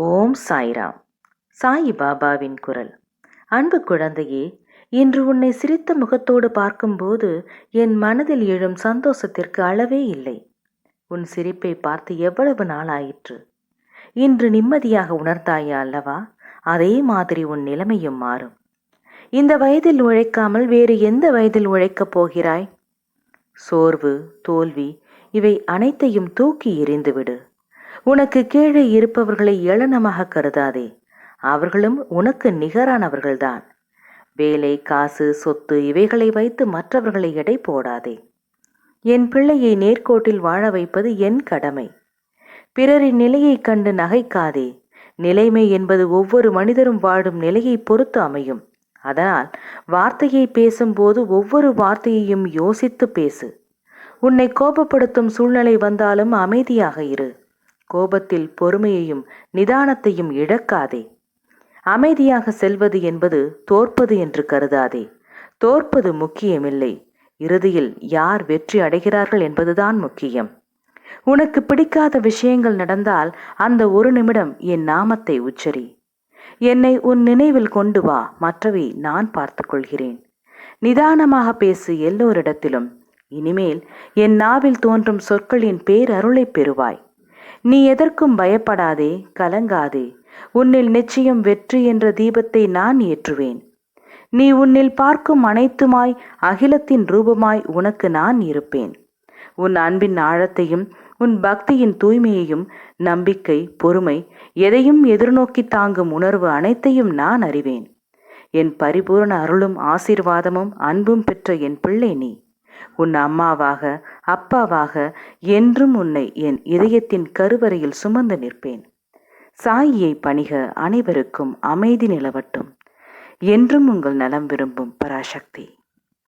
ஓம் சாய்ராம். சாயி பாபாவின் குரல். அன்பு குழந்தையே, இன்று உன்னை சிரித்த முகத்தோடு பார்க்கும்போது என் மனதில் எழும் சந்தோஷத்திற்கு அளவே இல்லை. உன் சிரிப்பை பார்த்து எவ்வளவு நாள் ஆயிற்று. இன்று நிம்மதியாக உணர்ந்தாயா அல்லவா? அதே மாதிரி உன் நிலைமையும் மாறும். இந்த வயதில் உழைக்காமல் வேறு எந்த வயதில் உழைக்கப் போகிறாய்? சோர்வு, தோல்வி இவை அனைத்தையும் தூக்கி எறிந்துவிடு. உனக்கு கீழே இருப்பவர்களை ஏளனமாக கருதாதே. அவர்களும் உனக்கு நிகரானவர்கள்தான். வேலை, காசு, சொத்து இவைகளை வைத்து மற்றவர்களை எடை போடாதே. என் பிள்ளையை நேர்கோட்டில் வாழ வைப்பது என் கடமை. பிறரின் நிலையை கண்டு நகைக்காதே. நிலைமை என்பது ஒவ்வொரு மனிதரும் வாழும் நிலையை பொறுத்து அமையும். அதனால் வார்த்தையை பேசும்போது ஒவ்வொரு வார்த்தையையும் யோசித்து பேசு. உன்னை கோபப்படுத்தும் சூழ்நிலை வந்தாலும் அமைதியாக இரு. கோபத்தில் பொறுமையையும் நிதானத்தையும் இழக்காதே. அமைதியாக செல்வது என்பது தோற்பது என்று கருதாதே. தோற்பது முக்கியமில்லை. இறுதியில் யார் வெற்றி அடைகிறார்கள் என்பதுதான் முக்கியம். உனக்கு பிடிக்காத விஷயங்கள் நடந்தால் அந்த ஒரு நிமிடம் என் நாமத்தை உச்சரி. என்னை உன் நினைவில் கொண்டு வா. மற்றவை நான் பார்த்துக் கொள்கிறேன். நிதானமாக பேசு எல்லோரிடத்திலும். இனிமேல் என் நாவில் தோன்றும் சொற்களின் பேரருளை பெறுவாய். நீ எதற்கும் பயப்படாதே, கலங்காதே. உன்னில் நிச்சயம் வெற்றி என்ற தீபத்தை நான் ஏற்றுவேன். நீ உன்னில் பார்க்கும் அனைத்துமாய் அகிலத்தின் ரூபமாய் உனக்கு நான் இருப்பேன். உன் அன்பின் ஆழத்தையும் உன் பக்தியின் தூய்மையையும், நம்பிக்கை, பொறுமை எதையும் எதிர்நோக்கி தாங்கும் உணர்வு அனைத்தையும் நான் அறிவேன். என் பரிபூர்ண அருளும் ஆசீர்வாதமும் அன்பும் பெற்ற என் பிள்ளை நீ. உன் அம்மாவாக, அப்பாவாக என்றும் உன்னை என் இதயத்தின் கருவறையில் சுமந்து நிற்பேன். சாயியை பணிக. அனைவருக்கும் அமைதி நிலவட்டும். என்றும் உங்கள் நலம் விரும்பும் பராசக்தி.